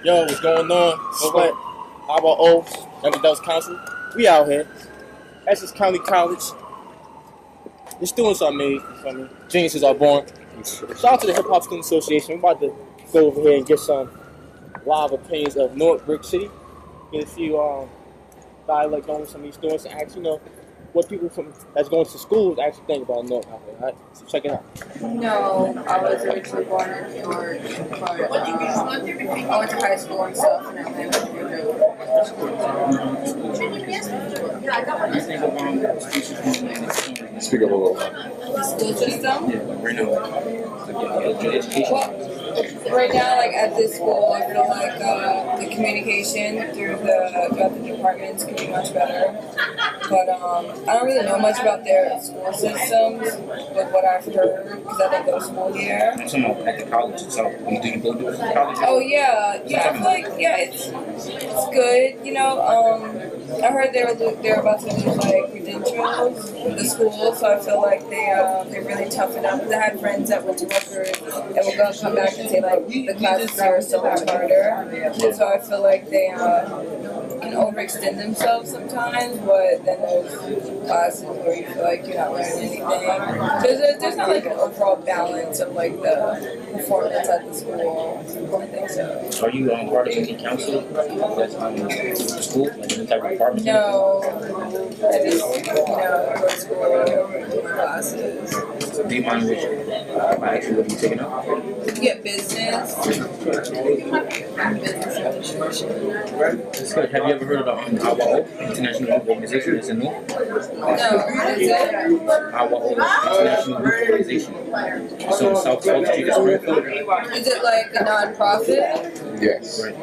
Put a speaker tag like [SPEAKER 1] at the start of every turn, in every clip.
[SPEAKER 1] Yo, what's going on? So what? How about Young Adults Council? We out here. Essex County College. The students are made, you feel me? Geniuses are born. Shout out to the Hip Hop Student Association. We're about to go over here and get some live opinions of Newark Brick City. Get a few dialect on some of these students and actually know what people from that's going to schools actually think about Newark out here, alright? So check it out.
[SPEAKER 2] No, I was originally born in Newark, but I went to high school and stuff in Atlanta.
[SPEAKER 3] Speak up a little.
[SPEAKER 2] The school system?
[SPEAKER 3] Yeah, like right now, like education.
[SPEAKER 2] Right now, like at this school, I feel like the communication throughout the departments could be much better. But I don't really know much about their school systems, with what I've heard, because I didn't go to school here.
[SPEAKER 3] I'm talking about at the college itself. Do you go to the college?
[SPEAKER 2] Oh yeah. I feel like it's good. I heard they're about to lose like credentials, the school, so I feel like they're really tough enough. I had friends that went to Rutgers and will go come back and say like the classes are so much harder, and so I feel like they can overextend themselves sometimes. But then there's classes where you feel like you're not learning anything. There's not like an overall balance of like the performance at the school. I think so.
[SPEAKER 3] Are you part of any council that's on the school, like any type of department?
[SPEAKER 2] No, I just go to school, do my classes.
[SPEAKER 3] Do you mind which actually what are you taking up?
[SPEAKER 2] Get business. Business administration.
[SPEAKER 3] That's good. Have you ever heard of the AWAO, International Youth Organization? It's in Newark.
[SPEAKER 2] No, what is it?
[SPEAKER 3] AWAO, International Youth Organization. It's on South Street in Springfield.
[SPEAKER 2] Is it like a non-profit?
[SPEAKER 3] Yes. Right.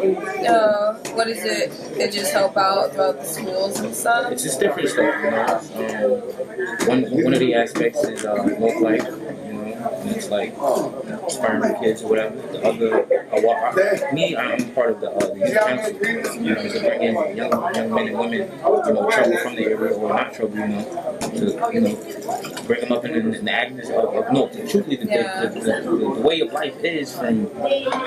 [SPEAKER 2] What is it? They just help out throughout the schools and stuff?
[SPEAKER 3] It's just different stuff, one of the aspects is work life, and it's like inspiring kids or whatever. The other, I'm part of the youth council, to bring in young men and women, trouble from the area or not trouble, to bring them up in the agnes of no. Truthfully, the way of life is from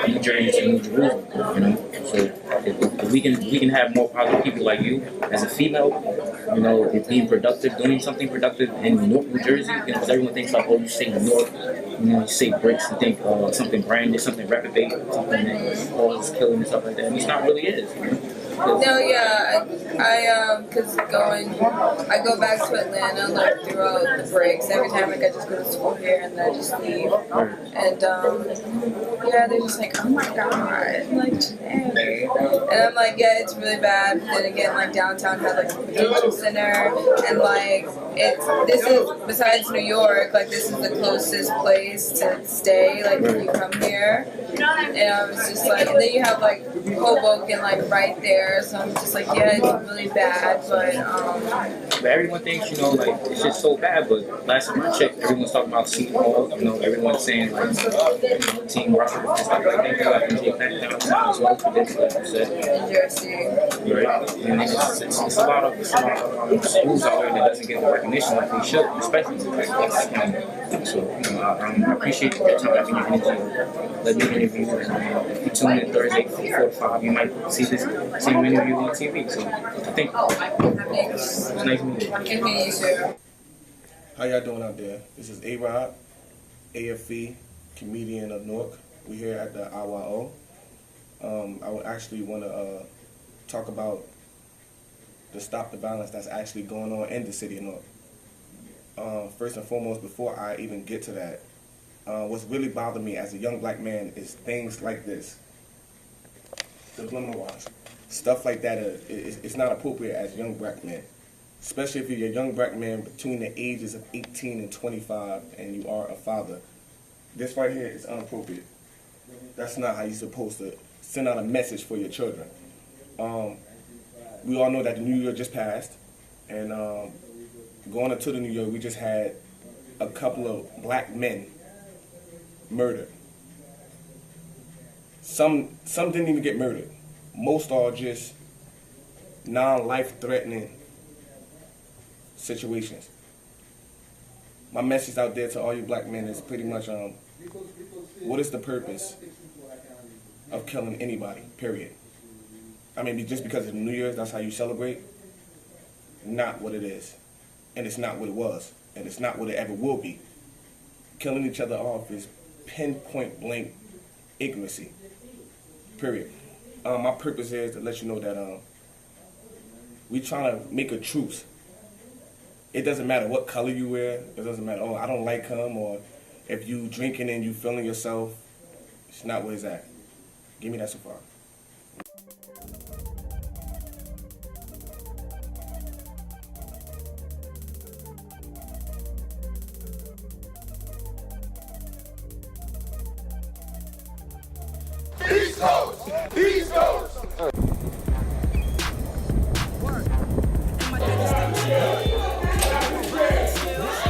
[SPEAKER 3] New Jersey to New Jerusalem, So if we can have more positive people like you as a female, if being productive, doing something productive in Newark, New Jersey, because everyone thinks like, oh, you say New York, you say bricks, you think something branded, something reprobate, something that causes killing and stuff like that. And it's not really is.
[SPEAKER 2] No, yeah, cause I go back to Atlanta like throughout the breaks. Every time like I just go to school here and then I just leave. And they're just like, oh my god, like today. And I'm like, yeah, it's really bad. But then again, like downtown has like a convention center, and like this is besides New York, like this is the closest place to stay. Like when you come here, and I was just like, and then you have like Hoboken like right there. So I'm just like, yeah, it's really bad,
[SPEAKER 3] but everyone thinks, like it's just so bad. But last time I checked, everyone's talking about Seton Hall. Everyone's saying like Team Russia and stuff like that. Like MJ back downtown as well. Like you said,
[SPEAKER 2] in Jersey,
[SPEAKER 3] right? And it's a lot of schools out there that doesn't get the recognition like they should, especially like Essex County. So I appreciate your time and your energy. Let me interview you. And if you tune in Thursday from 4 to 5, you might see this same interview on TV. So I think it's nice meeting you.
[SPEAKER 4] How y'all doing out there? This is A-Rod, AFE, comedian of Newark. We're here at the AWAO. I would actually want to talk about the stop the violence that's actually going on in the city of Newark. First and foremost, before I even get to that, what's really bothered me as a young black man is things like this. The Bloomer Watch. Stuff like that, it's not appropriate as young black men. Especially if you're a young black man between the ages of 18 and 25 and you are a father. This right here is inappropriate. That's not how you're supposed to send out a message for your children. We all know that the New Year just passed, and going into the New Year, we just had a couple of black men murdered. Some didn't even get murdered. Most are just non-life-threatening situations. My message out there to all you black men is pretty much, what is the purpose of killing anybody, period. I mean, just because it's New Year's, that's how you celebrate. Not what it is. And it's not what it was. And it's not what it ever will be. Killing each other off is pinpoint blank ignorancy, period. My purpose is to let you know that we trying to make a truce. It doesn't matter what color you wear. It doesn't matter, oh, I don't like him, or if you drinking and you feeling yourself. It's not where it's at. Give me that so far.
[SPEAKER 5] East Coast! East Coast!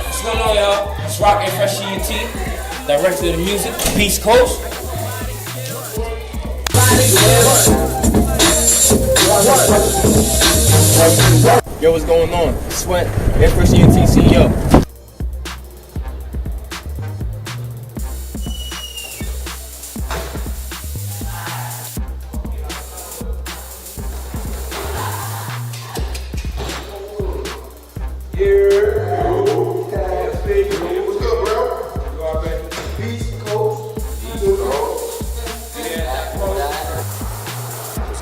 [SPEAKER 6] What's going on, y'all? It's Rock and Fresh ENT, director of the music, East Coast.
[SPEAKER 1] Yo, what's going on? Sweat, Air Fresh ENT CEO.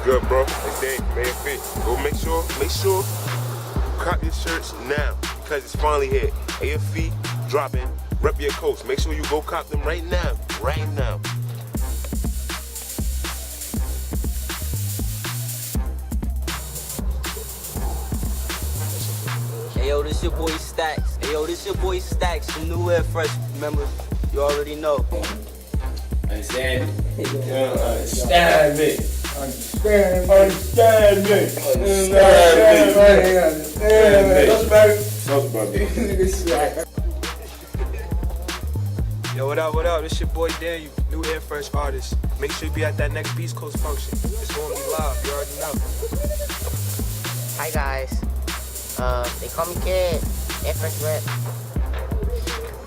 [SPEAKER 5] Good, bro. Hey, Dave, man, fit. Go make sure, cop your shirts now because it's finally here. AFV dropping, rep your coast. Make sure you go cop them right now, right now.
[SPEAKER 7] Hey yo, this your boy Stacks. Hey yo, this your boy Stacks from Newark Fresh members. You already know.
[SPEAKER 6] Understand me? Understand me.
[SPEAKER 1] Understand
[SPEAKER 8] Yo, what up? This your boy Daniel, new Air Fresh artist. Make sure you be at that next Beast Coast function. It's gonna be live, you already know.
[SPEAKER 9] Hi guys, they call me Kid, Air Fresh Rep.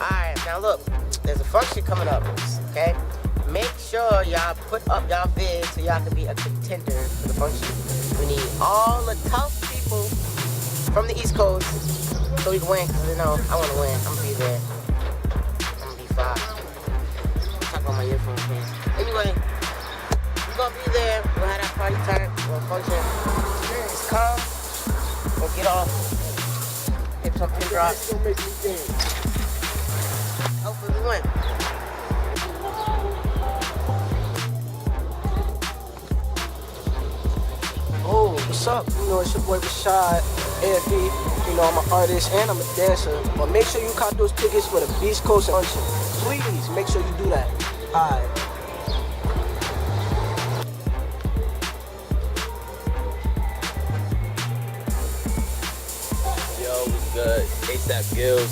[SPEAKER 9] Alright, now look, there's a function coming up, okay? Make sure y'all put up y'all vids so y'all can be a contender for the function. We need all the tough people from the East Coast so we can win, because you know, I want to win. I'm going to be there. I'm going to be fine. Talk about my earphones, man. Anyway, we're going to be there. We'll have that party time. We'll function. Just come. We'll get off. Hit some pin drops. Hopefully we win.
[SPEAKER 8] Oh, what's up? You know, it's your boy Rashad, AFV. You know, I'm an artist and I'm a dancer. But make sure you cop those tickets for the Beast Coast function. Please, make sure you do that. Alright.
[SPEAKER 7] Yo, what's good? ASAP Gills,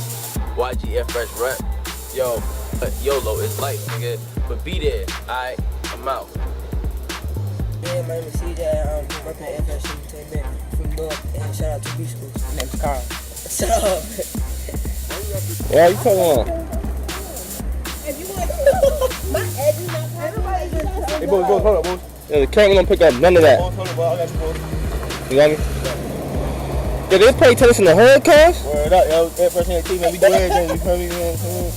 [SPEAKER 7] YG Air Fresh Rep. Yo, YOLO is life, nigga. But be there, alright? I'm out.
[SPEAKER 10] Yeah, my name is CJ. I'm repping Air Fresh Entertainment from Newark, and shout out to B Schools.
[SPEAKER 1] My name's Carl.
[SPEAKER 10] Shut up.
[SPEAKER 1] Yeah, you talking about? Hey, boys, hold up, boys. Yeah, the camera don't pick up none of that. You got me? Yeah, they play tennis in the whole cast? Word up, yo. Air Fresh Entertainment, we do everything, you feel me? You know what I'm saying?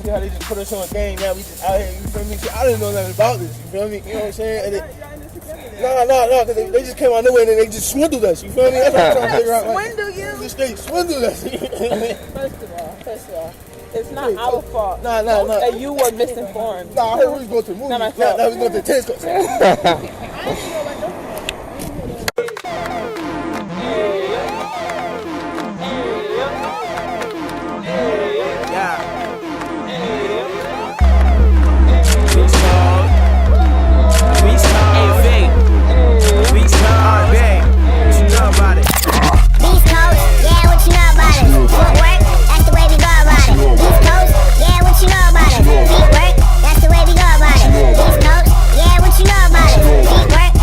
[SPEAKER 1] See how they just put us on a game now, we just out here, you feel me? See, I didn't know nothing about this, you feel me? You know what I'm saying? And no, because they just came out nowhere and then they just swindled us, you feel me? That's what I'm trying to figure out.
[SPEAKER 2] Swindle you?
[SPEAKER 1] Just straight swindled us.
[SPEAKER 2] First of all, it's not our fault.
[SPEAKER 1] No.
[SPEAKER 2] And you were misinformed.
[SPEAKER 1] Nah, I heard we was going to the movies. Now we going to the tennis court.
[SPEAKER 9] East Coast, yeah, what you know about it? Beat work,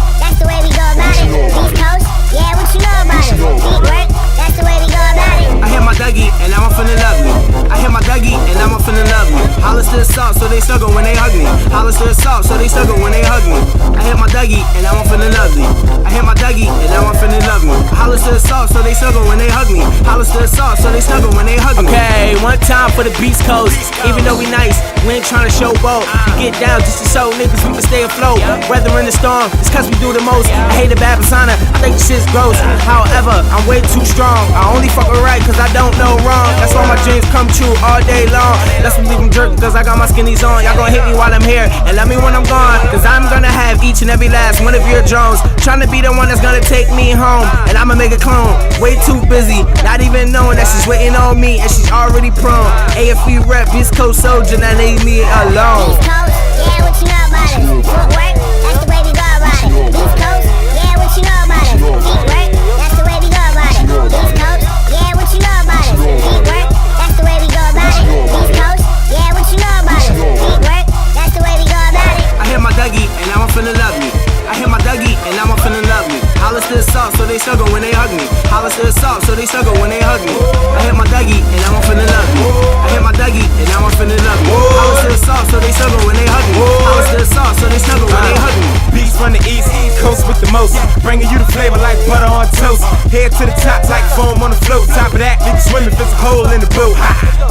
[SPEAKER 8] they hug me. Hollers to the south, so they struggle when they hug me. I hit my Dougie, and now I'm feeling lovely. I hit my Dougie, and now I'm feeling lovely. Hollers to the south, so they struggle when they hug me. Hollers to the south, so they struggle when they hug me.
[SPEAKER 11] Okay, one time for the Beast Coast. Even though we nice, we ain't tryna show boat. We get down just to show niggas we can stay afloat. Weather in the storm, it's cause we do the most. I hate the bad persona, I think the shit's gross. However, I'm way too strong. I only fuck with right cause I don't know wrong. That's why my dreams come true all day long. That's what leave them jerk cause I got my skinnies on. Y'all gon' hit me while I'm here and let me when I'm gone. Cause I'm gonna have each and every last one of your drones. Tryna be the one that's gonna take me home. And I'ma make a clone. Way too busy, not even knowing that she's waiting on me and she's already prone. AFE rep, East Coast soldier, now leave me alone.
[SPEAKER 12] East Coast, yeah, what you know about it? Footwork, that's the way we go about it. East Coast, yeah, what you know about it? Feet work, that's the way we go about it. East Coast, yeah, what you know about it? Feet work, that's the way we go about it. East Coast, yeah, what you know about it? Feet work, that's the way we go about it.
[SPEAKER 8] I hit my Dougie, and now I'm feeling lovely. I hit my Dougie, and now I'm feeling lovely. Hollers to the south, so they struggle when they hug me. Hollers to the south, so they struggle when they hug me. I hit my Dougie, and now I'm feeling lovely. I hit my Dougie, and now I'm feeling lovely. Hollers to the south, so they struggle when they hug me. Hollers to the south, so they struggle when they hug me.
[SPEAKER 13] Beats from the east coast with the most, bringing you the flavor like butter on toast. Head to the top like foam on the float. Top of that, niggas swimming, there's a hole in the boat.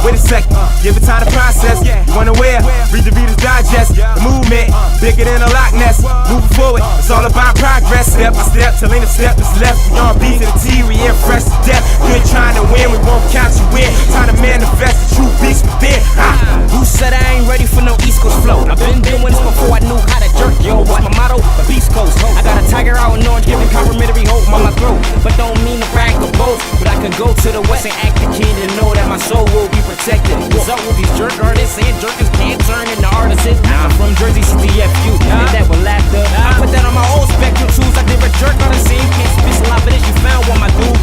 [SPEAKER 13] Wait a second, give it time to process. You wanna wear? Read the Reader's Digest. The movement bigger than a Loch Ness. Moving forward, it's all about progress. Step by step, till ain't a step is left. We on beat to the T, we in fresh to death. You ain't trying to win, we won't count you in. Time to manifest the true beast within.
[SPEAKER 11] Who said I ain't ready for no East Coast flow? I've been doing this before I knew how to jerk. Yo, what's my motto? The Beast Coast. I got a tiger out in Orange, giving complimentary hope on my throat. But don't mean to brag or boast. But I could go to the west and act the king and know that my soul will be protected. What's up with these jerk artists and jerkers can't turn into artists? I'm from Jersey, CTFU. And that with laughter. I put that on my old Spectrum tools. I did a jerk on the scene. Can't spit a lot of this. You found one, my dude.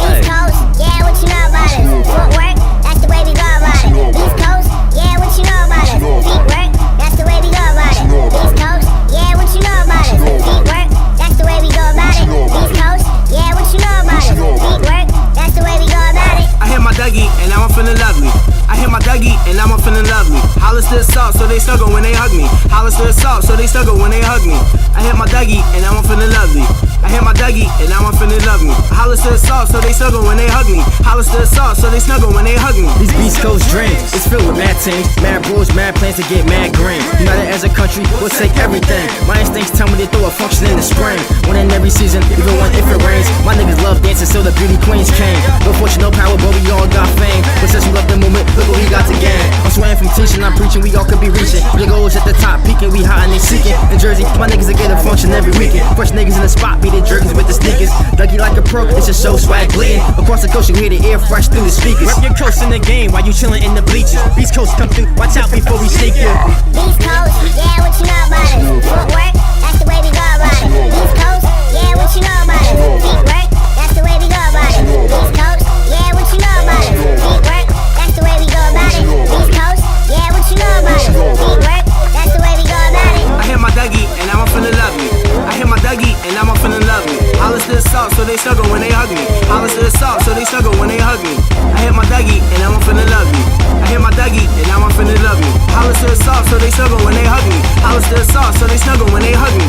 [SPEAKER 12] East Coast, yeah, what you know about it? Footwork, that's the way we go about it. East Coast, yeah, what you know about it? Feet work, that's the way we go about it. East Coast, yeah, what you know about it? Feet work, that's the way we go about it. East Coast, yeah, what you know about it? Feet work, that's the way we go about it.
[SPEAKER 8] I hit my Dougie, and now I'm feeling lovely. I hit my Dougie, and now I'm feeling lovely. Hollers to the south, so they struggle when they hug me. Hollers to the south, so they struggle when they hug me. I hit my Dougie, and now I'm feeling lovely. I hit my Dougie, and now I'm feeling lovely. Hollers to the south, so they struggle when they hug me. Hollers to the south, so they snuggle when they hug me.
[SPEAKER 11] These Beast Coast dreams, it's filled with mad teams, mad bros, mad plans to get mad green. United as a country, we'll take everything. My instincts tell me to throw a function in the spring. One in every season, even one if it rains. My niggas love dancing, so the beauty queens came. No fortune, no power, but we all got fame. But since we love the movement, look what we got to gain. I'm swearing from teaching, I'm preaching, we all could be reaching. The goals at the top, peaking, we high and they seeking. In Jersey, my niggas are getting function every weekend. Fresh niggas in the spot, beating jerkies with the sneakers. Dougie like a pro, it's just so swag bleeding. Across the coast, you hear the air fresh through the speakers. Rep your coast in the game while you chillin' in the bleachers. Beast Coast come through, watch out before we sneak you.
[SPEAKER 12] Beast Coast, yeah, what you know about it? Footwork, that's the way we go about it. Beast Coast, yeah, what you know about it? Feet work, that's the way we go about it. Beast Coast, yeah, what you know about it? Feet work, that's the way we go about it. Beast Coast, yeah, what you know about it? Feet work, that's the way we go about it.
[SPEAKER 8] I hit my Dougie, and now I'm feeling lovely. I hit my Dougie, and now I'm feeling lovely. Hollers to the south, so they struggle when they hug me. Hollers to the south, so they struggle when they hug me. I hit my Dougie, and now I'm feeling lovely. I hit my Dougie, and now I'm feeling lovely. Hollers to the south, so they struggle when they hug me. Hollers to the south, so they snuggle when they hug me.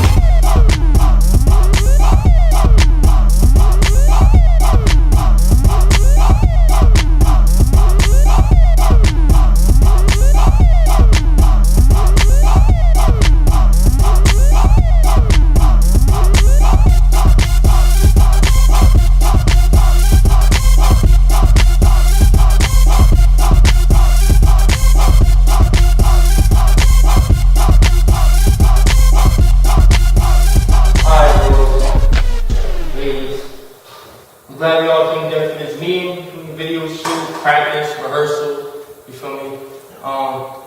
[SPEAKER 6] Glad we all came there for this meeting, video shoot, practice, rehearsal, you feel me?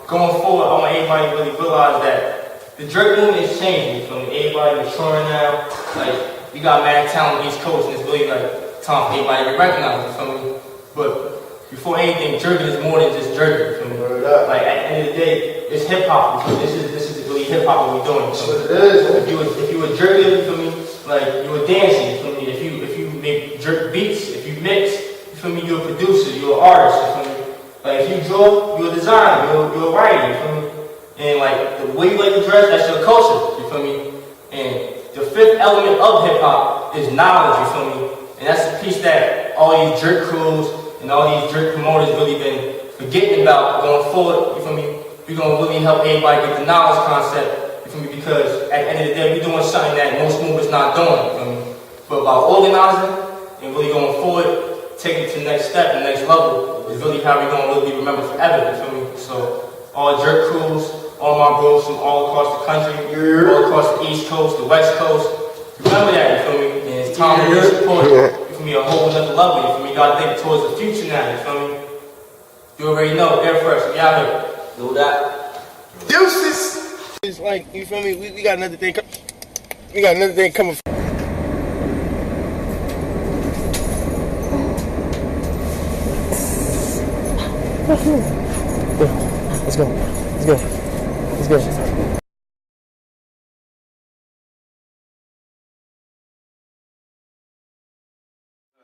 [SPEAKER 6] Going forward, I want everybody to really realize that the jerk movement is changing, you feel me? Everybody maturing now, like, we got mad talent on East Coast, and it's really like time for everybody to recognize, you feel me? But before anything, jerking is more than just jerking, you feel me? Like, at the end of the day, it's hip-hop, you feel me? This is really hip-hop what we're doing, you feel me? If you a jerker, you feel me? Like, you a dancer, you feel me? If you make jerk beats, if you mix, you feel me, you're a producer, you're an artist, you feel me? Like if you draw, you're a designer, you're a writer, you feel me? And like the way you like to dress, that's your culture, you feel me? And the fifth element of hip hop is knowledge, you feel me? And that's the piece that all these jerk crews and all these jerk promoters really been forgetting about going forward, you feel me? We're gonna really help everybody get the knowledge concept, you feel me? Because at the end of the day, we're doing something that most movements not doing, you feel me? But by organizing and really going forward, taking it to the next step, the next level, is really how we're gonna really be remembered forever, you feel me? So all jerk crews, all my bros from all across the country, all across the East Coast, the West Coast, remember that, you feel me? And it's time to really support, you feel me, a whole another level, you feel me? You gotta think towards the future now, you feel me? You already know, Air First, we out here. Do that.
[SPEAKER 1] Deuces! It's like, you feel me, we got another thing coming. Let's go. Let's go. Let's go.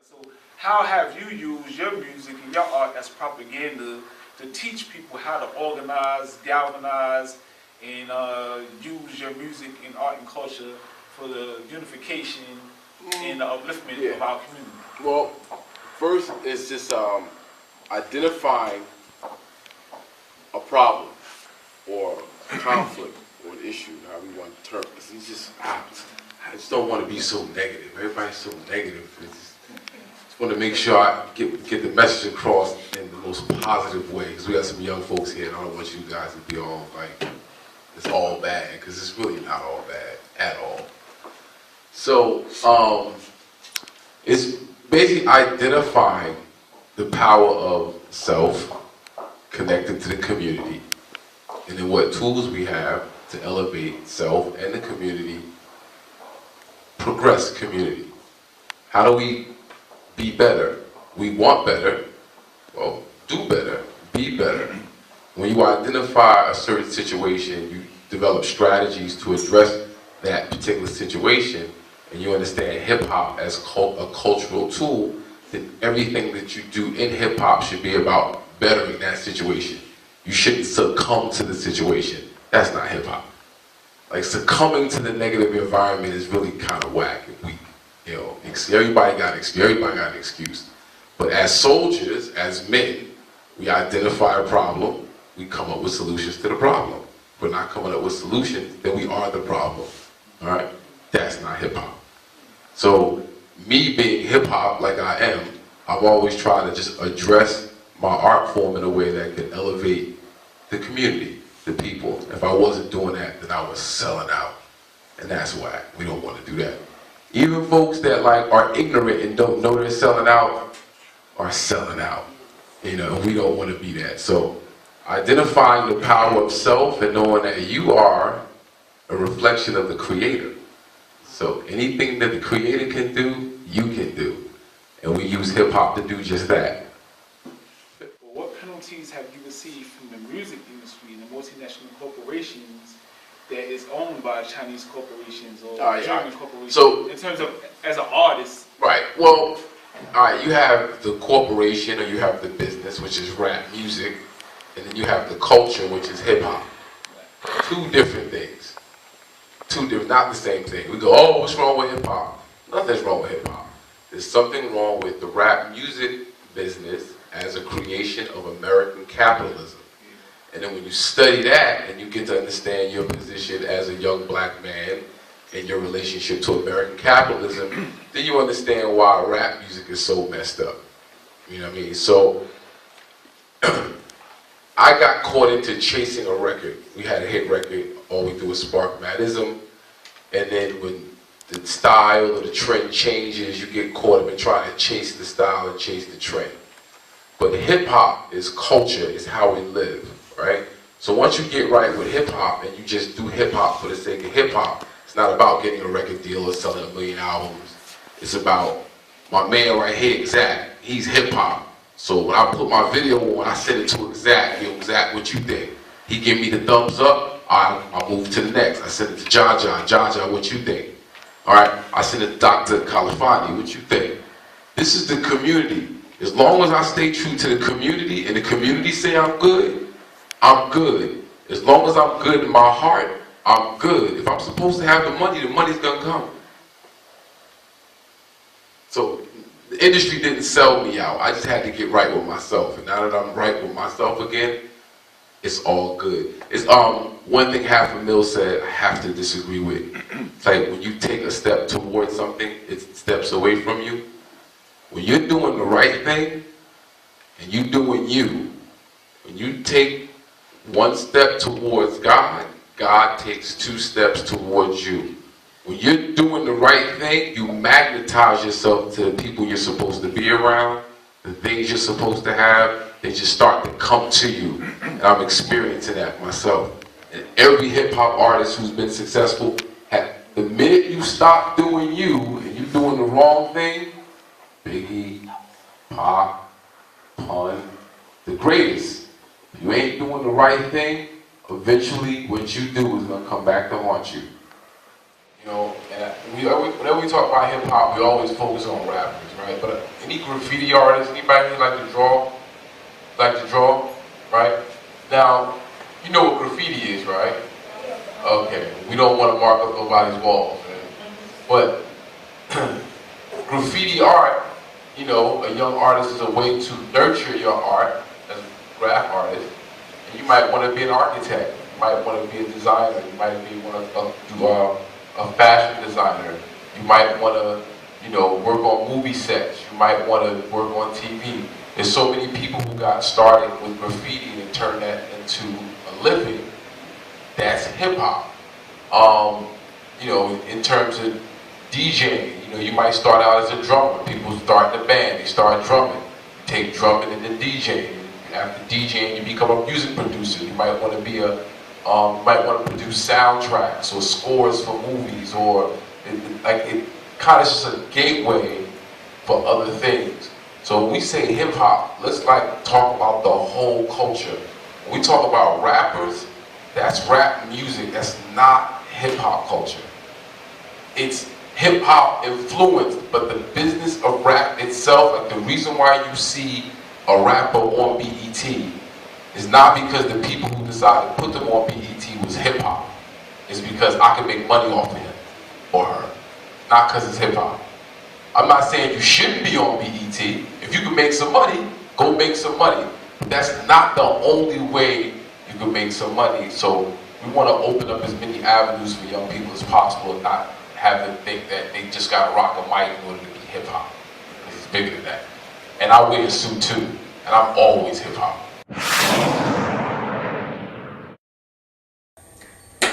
[SPEAKER 14] So how have you used your music and your art as propaganda to teach people how to organize, galvanize, and use your music and art and culture for the unification and the upliftment of our community?
[SPEAKER 15] Well, first it's just identifying a problem or a conflict or an issue, however you want to term it. It's just, I just don't want to be so negative. Everybody's so negative. Just want to make sure I get the message across in the most positive way, because we got some young folks here and I don't want you guys to be all like, it's all bad, because it's really not all bad at all. So it's basically identifying the power of self connected to the community, and then what tools we have to elevate self and the community, progress community. How do we be better? We want better. Well, do better, be better. When you identify a certain situation, you develop strategies to address that particular situation, and you understand hip-hop as a cultural tool, then everything that you do in hip-hop should be about bettering that situation. You shouldn't succumb to the situation. That's not hip-hop. Like, succumbing to the negative environment is really kind of whack and weak. You know, everybody got an excuse. But as soldiers, as men, we identify a problem, we come up with solutions to the problem. If we're not coming up with solutions, then we are the problem. All right? That's not hip-hop. So, me being hip-hop like I am, I've always tried to just address my art form in a way that could elevate the community, the people. If I wasn't doing that, then I was selling out. And that's why we don't want to do that. Even folks that like are ignorant and don't know they're selling out are selling out. You know, we don't want to be that. So identifying the power of self and knowing that you are a reflection of the Creator. So anything that the Creator can do, you can do. And we use hip-hop to do just that.
[SPEAKER 14] What penalties have you received from the music industry and the multinational corporations that is owned by Chinese corporations or German corporations? So, in terms of as an artist,
[SPEAKER 15] right? Well, all right. You have the corporation, or you have the business, which is rap music, and then you have the culture, which is hip hop. Two different things. Two different, not the same thing. We go, oh, what's wrong with hip hop? Nothing's wrong with hip hop. There's something wrong with the rap music business as a creation of American capitalism. And then when you study that and you get to understand your position as a young black man and your relationship to American capitalism, then you understand why rap music is so messed up. You know what I mean? So I got caught into chasing a record. We had a hit record, All We Do Is Spark Madism, and then when the style or the trend changes, you get caught up in trying to chase the style and chase the trend. But hip-hop is culture, is how we live, right? So once you get right with hip-hop and you just do hip-hop for the sake of hip-hop, it's not about getting a record deal or selling 1 million albums. It's about my man right here, Zach. He's hip-hop. So when I put my video on, I send it to Zach. Yo, Zach, what you think? He give me the thumbs up, I move to the next. I send it to Jaja. Jaja, what you think? All right, I send it to Dr. Califani. What you think? This is the community. As long as I stay true to the community and the community say I'm good, As long as I'm good in my heart, I'm good. If I'm supposed to have the money's gonna come. So the industry didn't sell me out. I just had to get right with myself. And now that I'm right with myself again, it's all good. It's one thing Half a Mill said I have to disagree with. It's like when you take a step towards something, it steps away from you. When you're doing the right thing and you doing you, when you take one step towards God, God takes 2 steps towards you. When you're doing the right thing, you magnetize yourself to the people you're supposed to be around, the things you're supposed to have, they just start to come to you. And I'm experiencing that myself. And every hip-hop artist who's been successful, the minute you stop doing you and you're doing the wrong thing, Biggie, Pac, Pun, the greatest. If you ain't doing the right thing, eventually what you do is going to come back to haunt you. You know, and whenever we talk about hip-hop, we always focus on rappers, right? But any graffiti artist, anybody who like to draw, right? Now, you know what graffiti is, right? Okay, we don't want to mark up nobody's walls, right? But graffiti art, you know, a young artist is a way to nurture your art as a graph artist. And you might want to be an architect, you might want to be a designer, you might want to do a fashion designer, you might want to, you know, work on movie sets, you might want to work on TV. There's so many people who got started with graffiti and turned that into a living. That's hip-hop. You know, in terms of DJing, you know, you might start out as a drummer. People start in a band, they start drumming. You take drumming into DJing. After DJing, you become a music producer. You might want to be you might want to produce soundtracks or scores for movies, or it kind of just a gateway for other things. So when we say hip hop, let's like talk about the whole culture. When we talk about rappers, that's rap music. That's not hip hop culture. It's hip hop influenced, but the business of rap itself, like the reason why you see a rapper on BET is not because the people who decided to put them on BET was hip hop. It's because I can make money off of him or her, not because it's hip hop. I'm not saying you shouldn't be on BET. If you can make some money, go make some money. But that's not the only way you can make some money. So we want to open up as many avenues for young people as possible and not have them think that they just got to rock a mic in order to be hip hop. It's bigger than that. And I wear a suit too, and I'm always hip hop.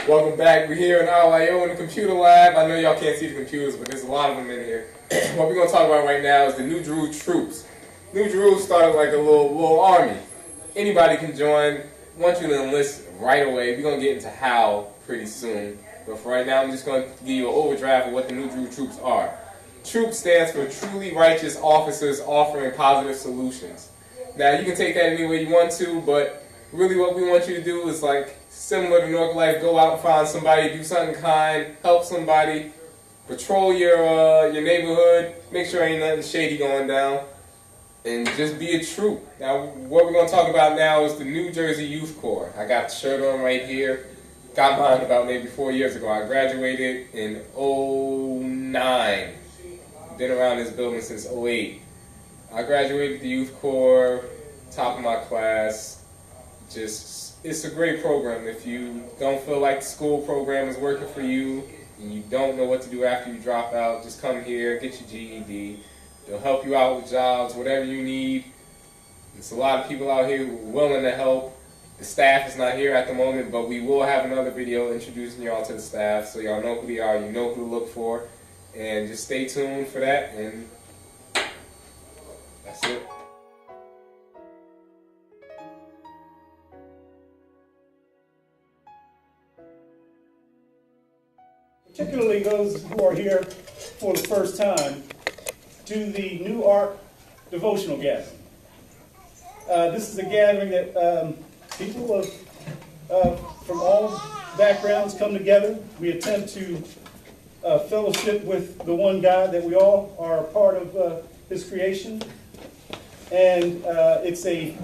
[SPEAKER 16] Welcome back. We're here in RYO in the computer lab. I know y'all can't see the computers, but there's a lot of them in here. What we're going to talk about right now is the new Jeru Truths. New Jeru started like a little army. Anybody can join. I want you to enlist right away. We're going to get into how pretty soon. But for right now, I'm just going to give you an overdraft of what the new Jeru Truths are. TROOP stands for Truly Righteous Officers Offering Positive Solutions. Now, you can take that any way you want to, but really what we want you to do is like similar to Newark Life, go out and find somebody, do something kind, help somebody, patrol your neighborhood, make sure ain't nothing shady going down, and just be a troop. Now, what we're going to talk about now is the New Jersey Youth Corps. I got the shirt on right here. Got mine about maybe 4 years ago. I graduated in 2009. Been around this building since 2008. I graduated the Youth Corps, top of my class. It's a great program. If you don't feel like the school program is working for you and you don't know what to do after you drop out, just come here, get your GED. They'll help you out with jobs, whatever you need. There's a lot of people out here who are willing to help. The staff is not here at the moment, but we will have another video introducing y'all to the staff so y'all know who they are, you know who to look for. And just stay tuned for that, and that's it.
[SPEAKER 17] Particularly those who are here for the first time, to the Newark devotional gathering. This is a gathering that people from all backgrounds come together. We attempt to fellowship with the one God that we all are a part of His creation. And it's a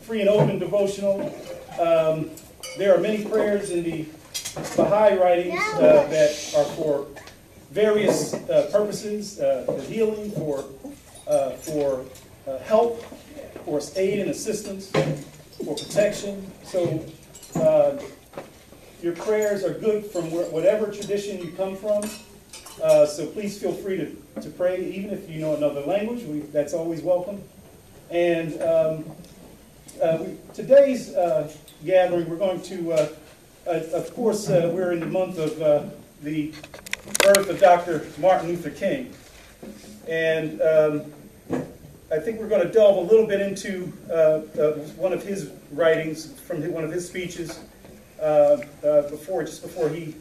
[SPEAKER 17] free and open devotional. There are many prayers in the Baha'i writings that are for various purposes, for healing, for help, for aid and assistance, for protection. So your prayers are good from whatever tradition you come from. So please feel free to pray, even if you know another language. That's always welcome. And today's gathering, we're going to, of course, we're in the month of the birth of Dr. Martin Luther King. And I think we're going to delve a little bit into one of his writings from one of his speeches just before he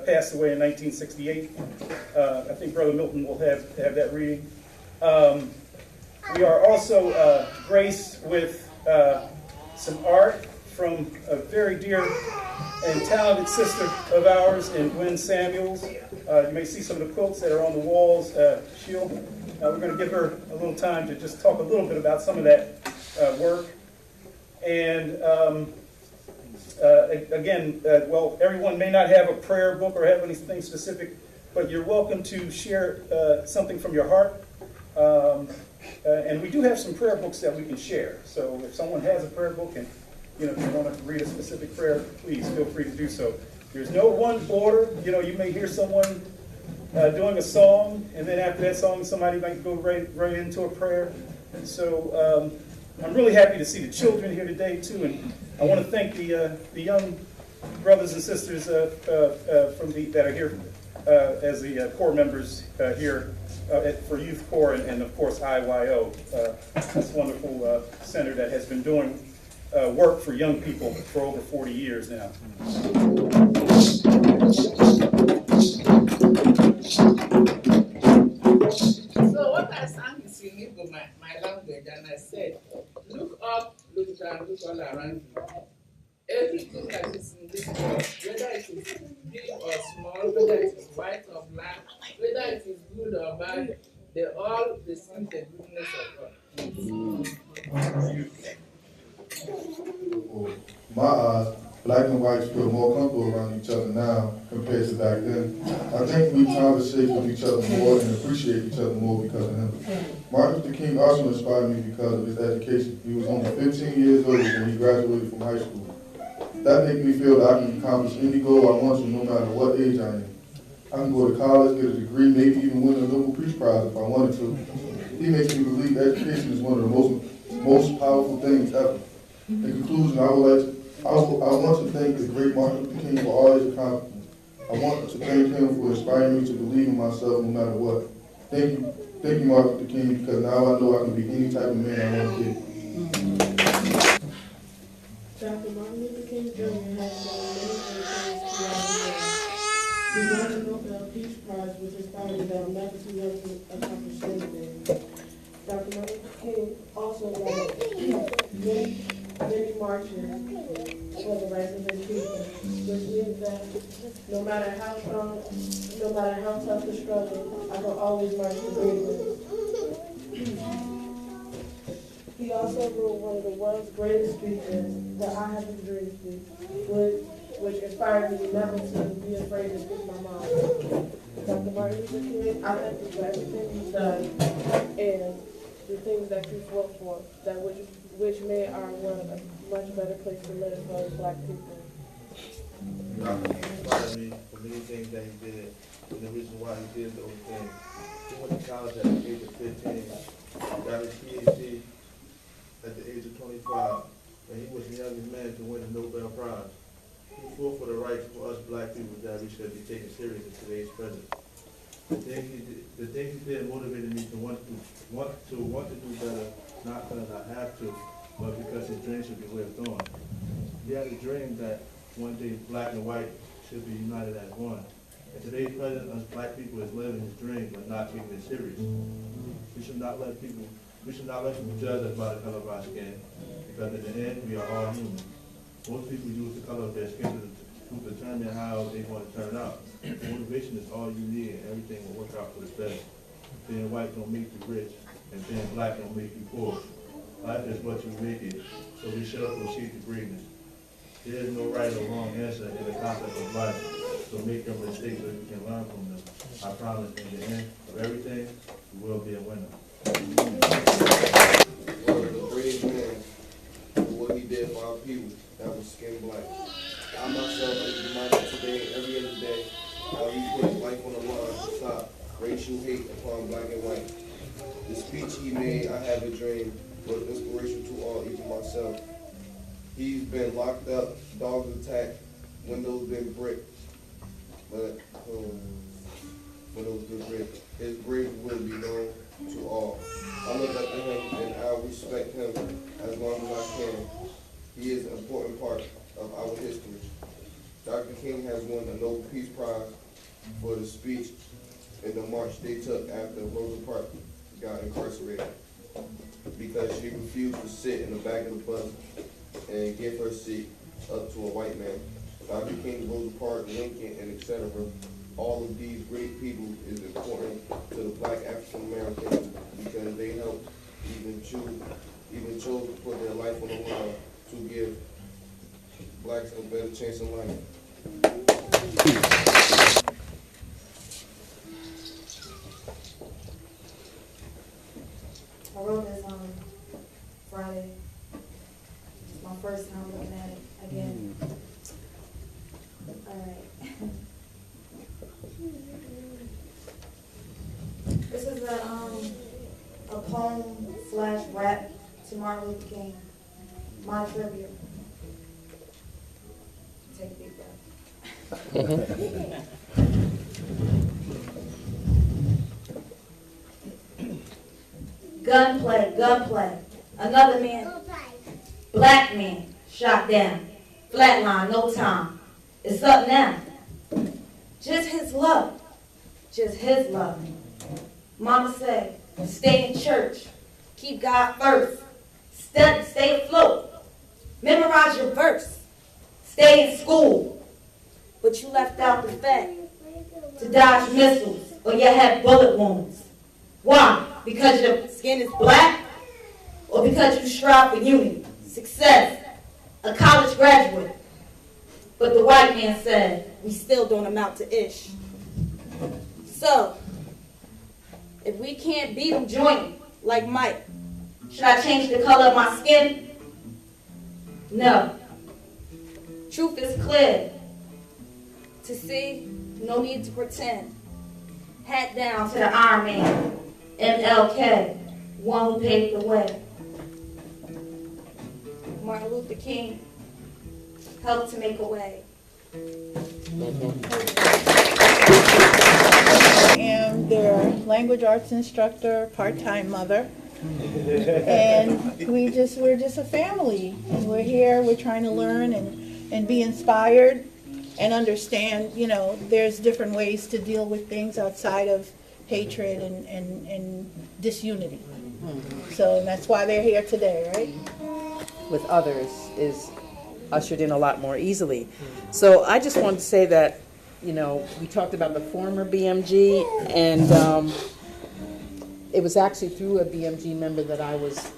[SPEAKER 17] passed away in 1968. I think Brother Milton will have that reading. We are also graced with some art from a very dear and talented sister of ours in Gwen Samuels. You may see some of the quotes that are on the walls. We're going to give her a little time to just talk a little bit about some of that work. And again, well, everyone may not have a prayer book or have anything specific, but you're welcome to share something from your heart. And we do have some prayer books that we can share. So if someone has a prayer book and you want to read a specific prayer, please feel free to do so. There's no one order. You may hear someone doing a song, and then after that song, somebody might go right into a prayer. And so I'm really happy to see the children here today too, and I want to thank the young brothers and sisters that are here as the core members here for Youth Corps and of course IYO, this wonderful center that has been doing work for young people for over 40 years now.
[SPEAKER 18] So what I sang is in Igbo, my language, and I said, look up, look down, look all around you. Everything that is in this world, whether it is big or small, whether it is white or black, whether it is good or bad, they all receive the goodness of God.
[SPEAKER 19] My eyes, black and whites feel more comfortable around each other now compared to back then. I think we conversate with each other more and appreciate each other more because of him. Martin Luther King also inspired me because of his education. He was only 15 years old when he graduated from high school. That makes me feel that I can accomplish any goal I want to, no matter what age I am. I can go to college, get a degree, maybe even win a Nobel Peace Prize if I wanted to. He makes me believe education is one of the most powerful things ever. In conclusion, I want to thank the great Martin Luther King for all his accomplishments. I want to thank him for inspiring me to believe in myself no matter what. Thank you, Martin Luther King, because now I know I can be any type of man I want to be.
[SPEAKER 20] Dr. Martin Luther King Jr. has done many great things throughout the years. He won the Nobel Peace Prize, which inspired that I'm never too young to accomplish anything. Dr. Martin Luther King also led many marches for the rights of his people, which means that no matter how strong, no matter how tough the struggle, I will always march for greatness. He also wrote one of the world's greatest speeches that I have a dream speech, which inspired me never to be afraid to speak my mind. Dr. Martin Luther King, I thank you for everything you've done and the things that you fought for, which made our world a much better place to live for us Black people.
[SPEAKER 21] Dr. King inspired me for many things that he did, and the reason why he did those things. He went to college at the age of 15, got his PhD at the age of 25, and he was the youngest man to win a Nobel Prize. He fought for the rights for us Black people that we should be taken serious in today's present. The things he did motivated me to want to do better, not because I have to, but because his dream should be lived on. He had a dream that one day Black and white should be united as one. And today's president, us Black people, is living his dream but not taking it serious. We should not let people judge us by the color of our skin, because in the end, we are all human. Most people use the color of their skin to determine how they want to turn out. Motivation is all you need, and everything will work out for the better. Being white don't make you rich, and being Black don't make you poor. Life is what you make it, so we should proceed to greatness. There is no right or wrong answer in the concept of life. So make your mistakes so you can learn from them. I promise in the end of everything, you will be a winner.
[SPEAKER 3] Was a brave man for what he did for our people that was skin black. I myself am reminded today and every other day how he put his life on the line to stop racial hate upon black and white. The speech he made, I Have a Dream, was inspiration to all, even myself. He's been locked up, dogs attacked, windows been bricked, but windows been bricked. His bravery will be known to all. I look up to him and I respect him as long as I can. He is an important part of our history. Dr. King has won a Nobel Peace Prize for the speech in the march they took after Rosa Parks got incarcerated because she refused to sit in the back of the bus and give her seat up to a white man. Dr. King, Rosa Parks, Lincoln, and etc. All of these great people is important to the black African Americans because they helped even chose to put their life on the line to give blacks a better chance in life.
[SPEAKER 22] I wrote this on Friday. It's my first time looking at it again. All right. This is a poem/rap to Martin Luther King. My tribute. Take a deep breath. Gunplay, gunplay. Another man, black man, shot down. Flatline, no time. It's up now. Just his love. Just his love. Mama said, stay in church. Keep God first. Study, stay afloat. Memorize your verse. Stay in school. But you left out the fact to dodge missiles or you had bullet wounds. Why? Because your skin is black or because you strive for unity, success, a college graduate. But the white man said, we still don't amount to ish. So, if we can't beat them jointly, like Mike, should I change the color of my skin? No. Truth is clear. To see, no need to pretend. Hat down to the Iron Man, MLK, one who paved the way. Martin Luther King helped to make a way.
[SPEAKER 23] I am their language arts instructor, part-time mother. And we're just a family. And we're here, we're trying to learn and be inspired and understand, you know, there's different ways to deal with things outside of hatred and disunity. So that's why they're here today, right?
[SPEAKER 24] With others is ushered in a lot more easily. So I just wanted to say that, you know, we talked about the former BMG, and it was actually through a BMG member that I was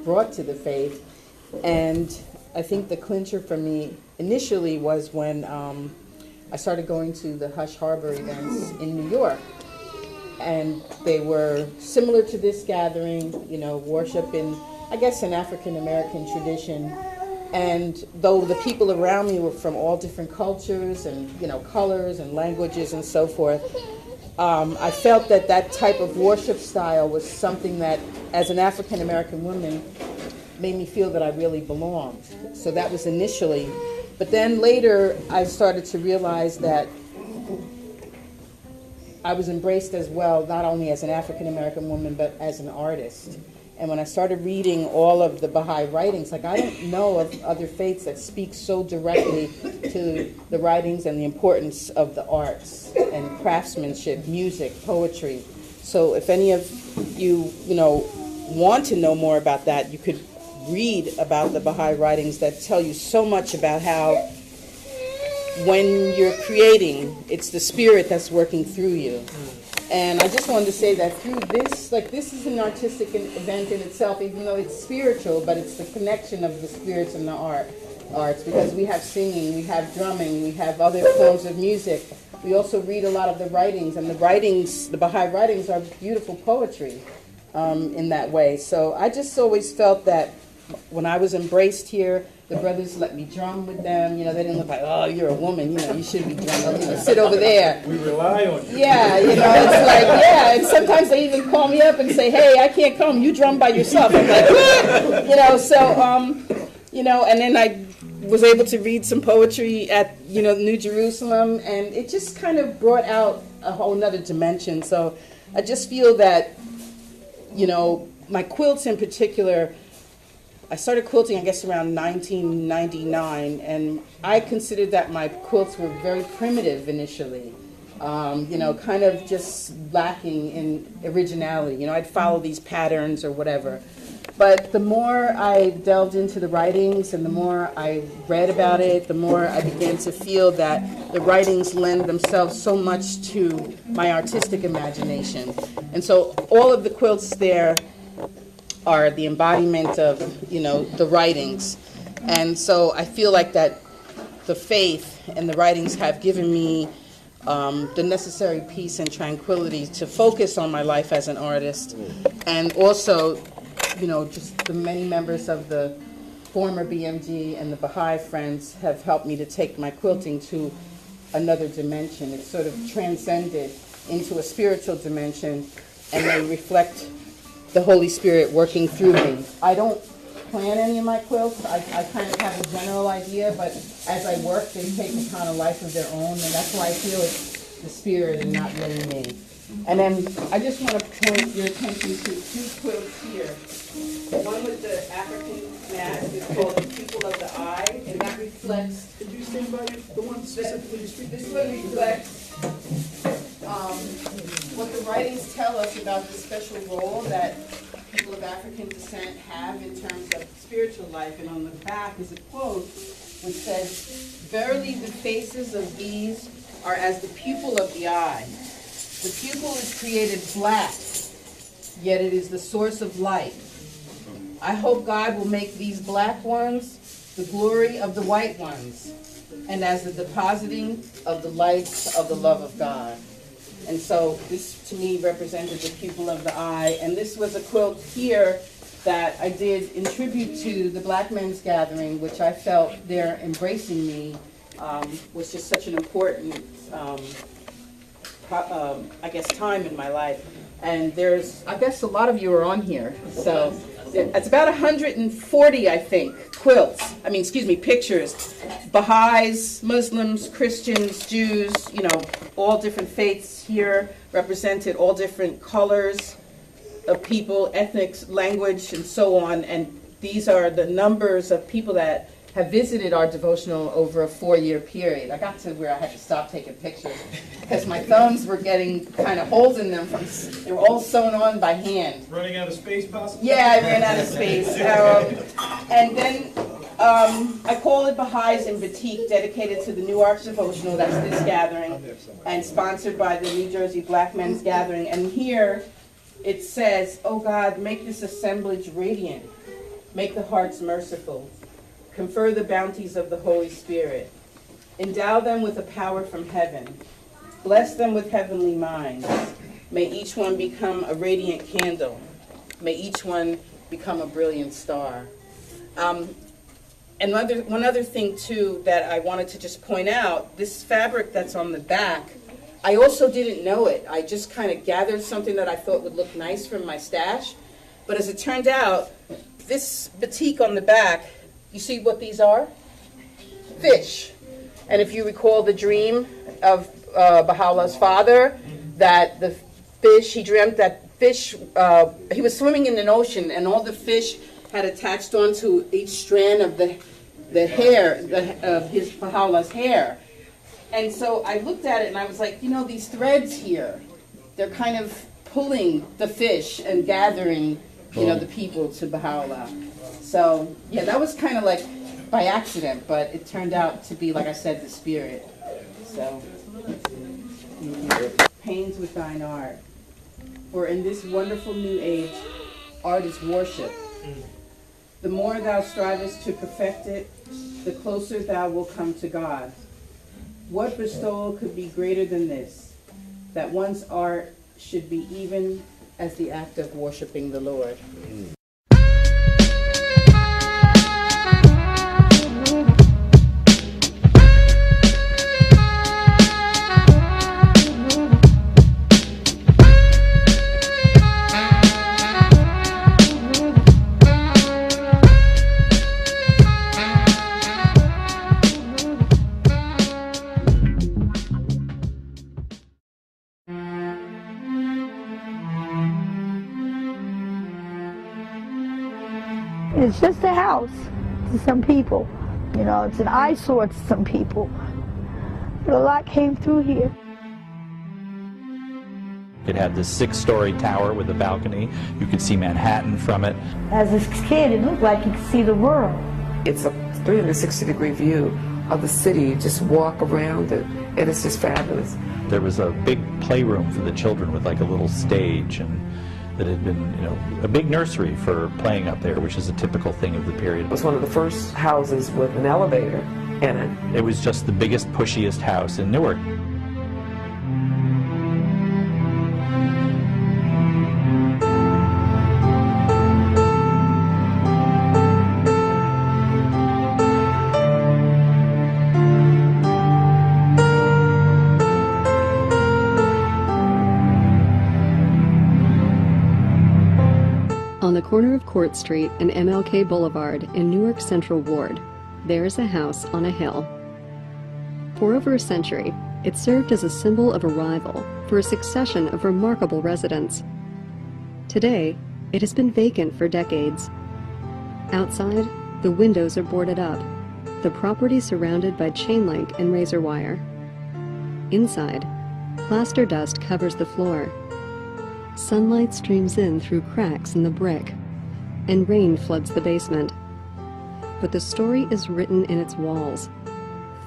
[SPEAKER 24] brought to the faith. And I think the clincher for me initially was when I started going to the Hush Harbor events in New York. And they were similar to this gathering, you know, worship in, I guess, an African American tradition. And though the people around me were from all different cultures and, you know, colors and languages and so forth, I felt that that type of worship style was something that, as an African American woman, made me feel that I really belonged. So that was initially. But then later, I started to realize that I was embraced as well, not only as an African American woman, but as an artist. And when I started reading all of the Baha'i writings, like, I don't know of other faiths that speak so directly to the writings and the importance of the arts and craftsmanship, music, poetry. So if any of you, you know, want to know more about that, you could read about the Baha'i writings that tell you so much about how when you're creating, it's the spirit that's working through you. And I just wanted to say that through this, like, this is an artistic event in itself, even though it's spiritual, but it's the connection of the spirits and the art arts because we have singing, we have drumming, we have other forms of music. We also read a lot of the writings, and the writings, the Baha'i writings, are beautiful poetry in that way. So I just always felt that when I was embraced here, the brothers let me drum with them. You know, they didn't look like, oh, you're a woman, you know, you should be drumming, you know, sit over there.
[SPEAKER 4] We rely on you.
[SPEAKER 24] Yeah, you know, it's like, yeah, and sometimes they even call me up and say, hey, I can't come, you drum by yourself. I'm like, what? You know, so, you know, and then I was able to read some poetry at, you know, New Jerusalem, and it just kind of brought out a whole nother dimension. So I just feel that, you know, my quilts in particular, I started quilting, I guess, around 1999, and I considered that my quilts were very primitive initially, you know, kind of just lacking in originality. You know, I'd follow these patterns or whatever. But the more I delved into the writings and the more I read about it, the more I began to feel that the writings lend themselves so much to my artistic imagination. And so all of the quilts there are the embodiment of, you know, the writings. And so I feel like that the faith and the writings have given me the necessary peace and tranquility to focus on my life as an artist. And also, you know, just the many members of the former BMG and the Baha'i Friends have helped me to take my quilting to another dimension. It's sort of transcended into a spiritual dimension, and they reflect the Holy Spirit working through me. I don't plan any of my quilts. I kind of have a general idea, but as I work, they take upon a life of their own, and that's why I feel it's the Spirit and not really me. And then I just want to point your attention to two quilts here. One with the African mask is called The People of the Eye, and that reflects...
[SPEAKER 4] Did you stand by the one specifically you speak?
[SPEAKER 24] This one reflects what the writings tell us about the special role that people of African descent have in terms of spiritual life. And on the back is a quote which says, "Verily the faces of these are as the pupil of the eye. The pupil is created black, yet it is the source of light. I hope God will make these black ones the glory of the white ones, and as the depositing of the lights of the love of God." And so this, to me, represented the pupil of the eye. And this was a quilt here that I did in tribute to the Black Men's Gathering, which I felt their embracing me was just such an important, I guess, time in my life. And there's, I guess a lot of you are on here. So it's about 140, I think, pictures. Baha'is, Muslims, Christians, Jews, you know, all different faiths here represented, all different colors of people, ethnics, language, and so on. And these are the numbers of people that have visited our devotional over a 4-year period. I got to where I had to stop taking pictures because my thumbs were getting kind of holes in them. They were all sewn on by hand.
[SPEAKER 4] Running out of space, possibly?
[SPEAKER 24] Yeah, I ran out of space. And then I call it Baha'is in Batik, dedicated to the Newark devotional. That's this gathering, and sponsored by the New Jersey Black Men's Gathering. And here it says, "Oh God, make this assemblage radiant. Make the hearts merciful. Confer the bounties of the Holy Spirit. Endow them with a power from heaven. Bless them with heavenly minds. May each one become a radiant candle. May each one become a brilliant star." And one other thing, too, that I wanted to just point out, this fabric that's on the back, I also didn't know it. I just kind of gathered something that I thought would look nice from my stash. But as it turned out, this batik on the back, you see what these are? Fish. And if you recall the dream of Baha'u'llah's father, that the fish, he dreamt that fish, he was swimming in an ocean, and all the fish had attached onto each strand of the hair, of his Baha'u'llah's hair. And so I looked at it and I was like, you know, these threads here, they're kind of pulling the fish and gathering, you know, the people to Baha'u'llah. So, yeah, that was kind of like by accident, but it turned out to be, like I said, the spirit. So, pains with thine art. For in this wonderful new age, art is worship. The more thou strivest to perfect it, the closer thou wilt come to God. What bestowal could be greater than this, that one's art should be even as the act of worshiping the Lord?
[SPEAKER 2] It's just a house to some people. You know, it's an eyesore to some people. But a lot came through here.
[SPEAKER 5] It had this 6-story tower with a balcony. You could see Manhattan from it.
[SPEAKER 2] As a kid, it looked like you could see the world.
[SPEAKER 7] It's a 360-degree view of the city. You just walk around it, and it's just fabulous.
[SPEAKER 5] There was a big playroom for the children with like a little stage, and that had been, you know, a big nursery for playing up there, which is a typical thing of the period.
[SPEAKER 7] It was one of the first houses with an elevator in it.
[SPEAKER 5] It was just the biggest, pushiest house in Newark.
[SPEAKER 10] On the corner of Court Street and MLK Boulevard in Newark Central Ward, there is a house on a hill. For over a century, it served as a symbol of arrival for a succession of remarkable residents. Today, it has been vacant for decades. Outside, the windows are boarded up, the property surrounded by chain link and razor wire. Inside, plaster dust covers the floor. Sunlight streams in through cracks in the brick, and rain floods the basement. But the story is written in its walls,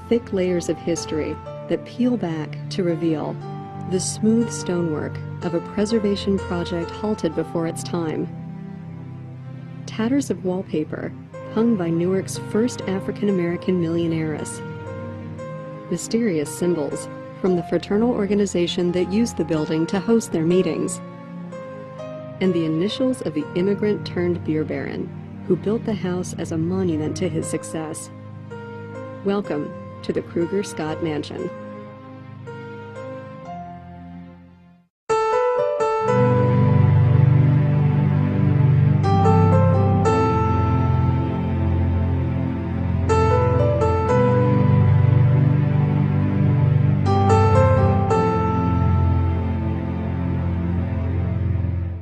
[SPEAKER 10] thick layers of history that peel back to reveal the smooth stonework of a preservation project halted before its time. Tatters of wallpaper hung by Newark's first African-American millionaires. Mysterious symbols from the fraternal organization that used the building to host their meetings, and the initials of the immigrant-turned-beer baron who built the house as a monument to his success. Welcome to the Kruger-Scott Mansion.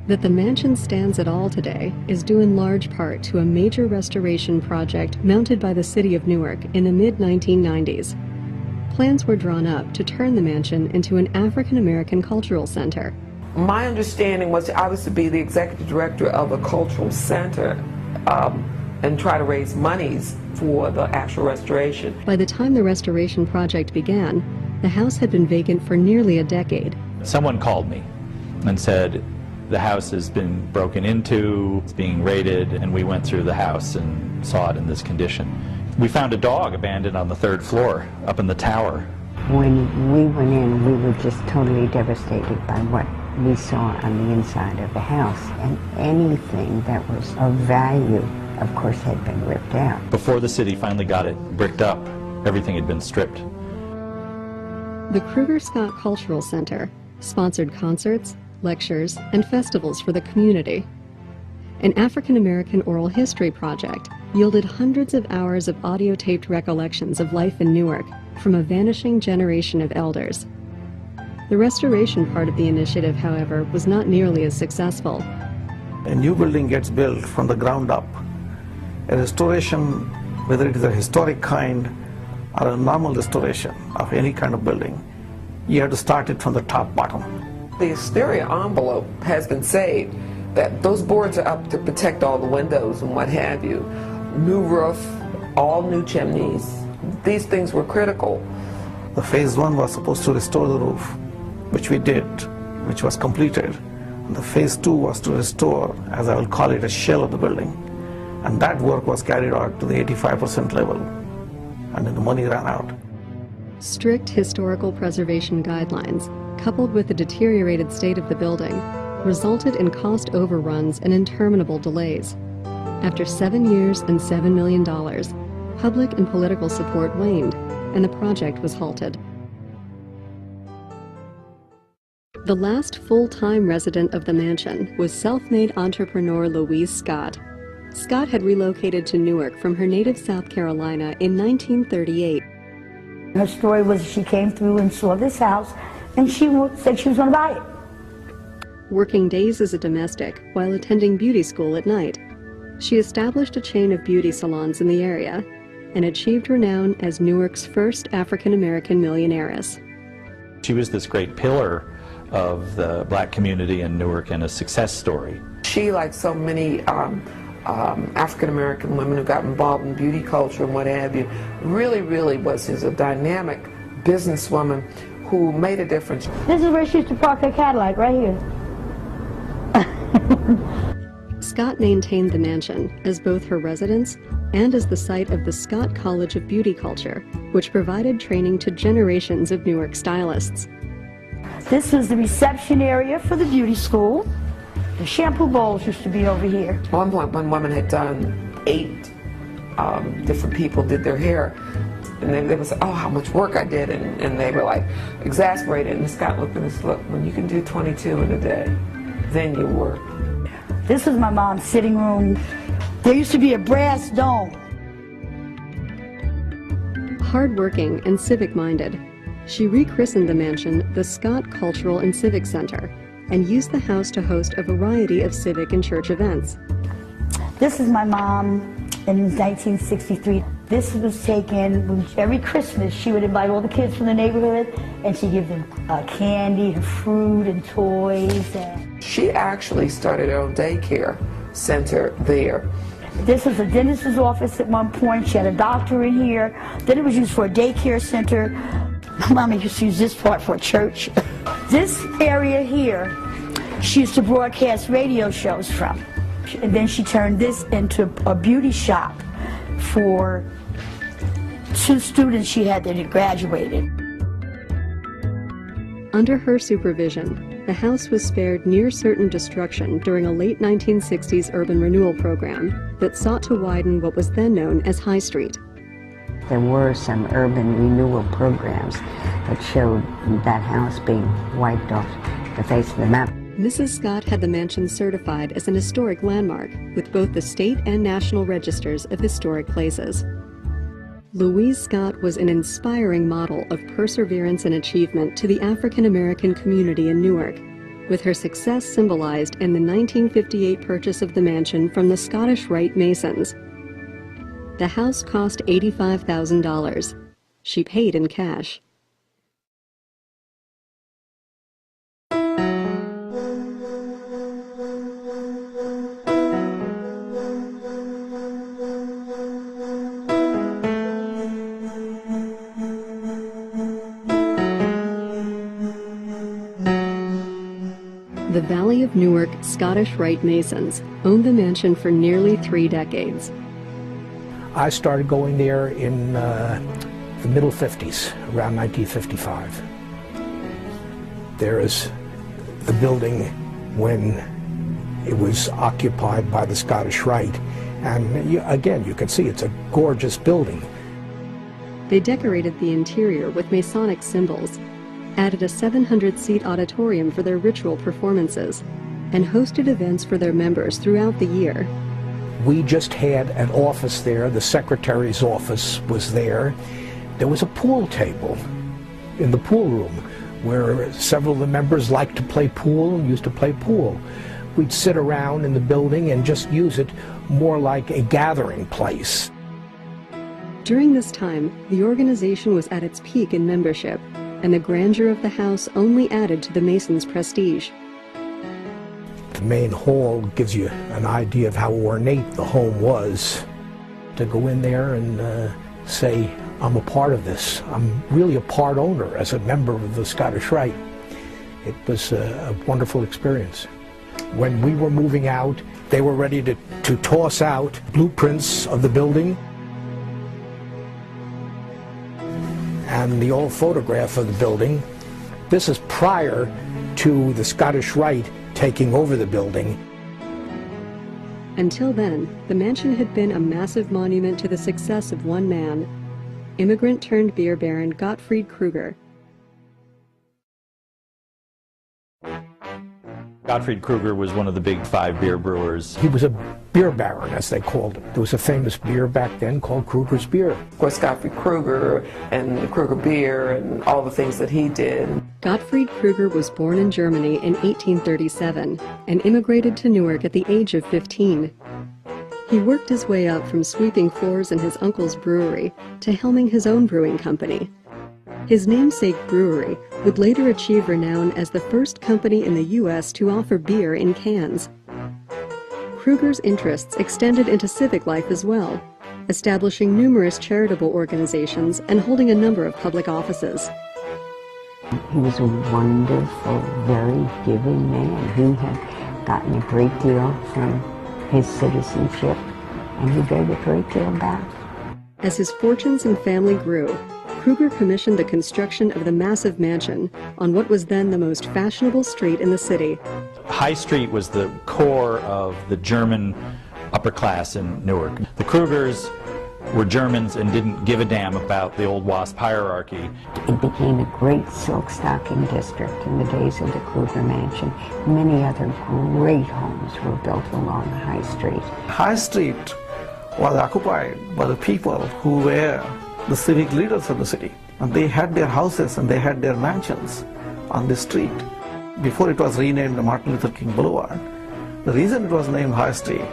[SPEAKER 10] That the mansion stands at all today is due in large part to a major restoration project mounted by the city of Newark in the mid-1990s. Plans were drawn up to turn the mansion into an African-American cultural center.
[SPEAKER 7] My understanding was I was to be the executive director of a cultural center and try to raise monies for the actual restoration.
[SPEAKER 10] By the time the restoration project began, the house had been vacant for nearly a decade.
[SPEAKER 5] Someone called me and said, the house has been broken into, it's being raided, and we went through the house and saw it in this condition. We found a dog abandoned on the 3rd floor, up in the tower.
[SPEAKER 25] When we went in, we were just totally devastated by what we saw on the inside of the house. And anything that was of value, of course, had been ripped out.
[SPEAKER 5] Before the city finally got it bricked up, everything had been stripped.
[SPEAKER 10] The Kruger-Scott Cultural Center sponsored concerts, lectures, and festivals for the community. An African-American oral history project yielded hundreds of hours of audio-taped recollections of life in Newark from a vanishing generation of elders. The restoration part of the initiative, however, was not nearly as successful.
[SPEAKER 26] A new building gets built from the ground up. A restoration, whether it is a historic kind or a normal restoration of any kind of building, you have to start it from the top bottom.
[SPEAKER 7] The exterior envelope has been saved, that those boards are up to protect all the windows and what have you. New roof, all new chimneys. These things were critical.
[SPEAKER 26] The phase 1 was supposed to restore the roof, which we did, which was completed. And the phase 2 was to restore, as I will call it, a shell of the building. And that work was carried out to the 85% level, and then the money ran out.
[SPEAKER 10] Strict historical preservation guidelines, coupled with the deteriorated state of the building, resulted in cost overruns and interminable delays. After 7 years and $7 million, public and political support waned, and the project was halted. The last full-time resident of the mansion was self-made entrepreneur Louise Scott. Scott had relocated to Newark from her native South Carolina in 1938.
[SPEAKER 2] Her story was she came through and saw this house, and she said she was going to buy it.
[SPEAKER 10] Working days as a domestic while attending beauty school at night, she established a chain of beauty salons in the area and achieved renown as Newark's first African-American millionairess.
[SPEAKER 5] She was this great pillar of the black community in Newark and a success story.
[SPEAKER 7] She, like so many African-American women who got involved in beauty culture and what have you, really was a dynamic businesswoman who made a difference.
[SPEAKER 2] This is where she used to park her Cadillac, right here.
[SPEAKER 10] Scott maintained the mansion as both her residence and as the site of the Scott College of Beauty Culture, which provided training to generations of Newark stylists.
[SPEAKER 2] This was the reception area for the beauty school. The shampoo bowls used to be over here.
[SPEAKER 7] At one point, one woman had done 8 different people did their hair. And they would say, oh, how much work I did. And they were like exasperated. And Scott looked at us, look, when you can do 22 in a day, then you work.
[SPEAKER 2] This was my mom's sitting room. There used to be a brass dome.
[SPEAKER 10] Hardworking and civic-minded, she rechristened the mansion the Scott Cultural and Civic Center and used the house to host a variety of civic and church events.
[SPEAKER 2] This is my mom in 1963. This was taken every Christmas. She would invite all the kids from the neighborhood, and she'd give them candy and fruit and toys.
[SPEAKER 7] She actually started her own daycare center there.
[SPEAKER 2] This was a dentist's office at one point. She had a doctor in here. Then it was used for a daycare center. My mama used to use this part for a church. This area here, she used to broadcast radio shows from. And then she turned this into a beauty shop for 2 students she had that had graduated.
[SPEAKER 10] Under her supervision, the house was spared near certain destruction during a late 1960s urban renewal program that sought to widen what was then known as High Street.
[SPEAKER 25] There were some urban renewal programs that showed that house being wiped off the face of the map.
[SPEAKER 10] Mrs. Scott had the mansion certified as an historic landmark with both the state and national registers of historic places. Louise Scott was an inspiring model of perseverance and achievement to the African-American community in Newark, with her success symbolized in the 1958 purchase of the mansion from the Scottish Rite Masons. The house cost $85,000. She paid in cash. The Valley of Newark Scottish Rite Masons owned the mansion for nearly 3 decades.
[SPEAKER 6] I started going there in the middle 50s, around 1955. There is the building when it was occupied by the Scottish Rite. And again, you can see it's a gorgeous building.
[SPEAKER 10] They decorated the interior with Masonic symbols, added a 700-seat auditorium for their ritual performances, and hosted events for their members throughout the year.
[SPEAKER 6] We just had an office there. The secretary's office was there. There was a pool table in the pool room where several of the members liked to play pool and used to play pool. We'd sit around in the building and just use it more like a gathering place.
[SPEAKER 10] During this time, the organization was at its peak in membership, and the grandeur of the house only added to the Masons' prestige.
[SPEAKER 6] The main hall gives you an idea of how ornate the home was. To go in there and say, I'm a part of this. I'm really a part owner as a member of the Scottish Rite. It was a wonderful experience. When we were moving out, they were ready to toss out blueprints of the building and the old photograph of the building. This is prior to the Scottish Rite taking over the building.
[SPEAKER 10] Until then, the mansion had been a massive monument to the success of one man, immigrant turned beer baron Gottfried Kruger.
[SPEAKER 5] Gottfried Kruger was one of the big 5 beer brewers.
[SPEAKER 6] He was a beer baron, as they called him. There was a famous beer back then called Kruger's Beer.
[SPEAKER 7] Of course, Gottfried Kruger and the Kruger beer and all the things that he did.
[SPEAKER 10] Gottfried Kruger was born in Germany in 1837 and immigrated to Newark at the age of 15. He worked his way up from sweeping floors in his uncle's brewery to helming his own brewing company. His namesake brewery would later achieve renown as the first company in the U.S. to offer beer in cans. Kruger's interests extended into civic life as well, establishing numerous charitable organizations and holding a number of public offices.
[SPEAKER 25] He was a wonderful, very giving man. He had gotten a great deal from his citizenship, and he gave a great deal back.
[SPEAKER 10] As his fortunes and family grew, Kruger commissioned the construction of the massive mansion on what was then the most fashionable street in the city.
[SPEAKER 5] High Street was the core of the German upper class in Newark. The Krugers were Germans and didn't give a damn about the old WASP hierarchy.
[SPEAKER 25] It became a great silk stocking district in the days of the Kruger Mansion. Many other great homes were built along High Street.
[SPEAKER 26] High Street was occupied by the people who were the civic leaders of the city. And they had their houses and they had their mansions on this street. Before it was renamed Martin Luther King Boulevard, the reason it was named High Street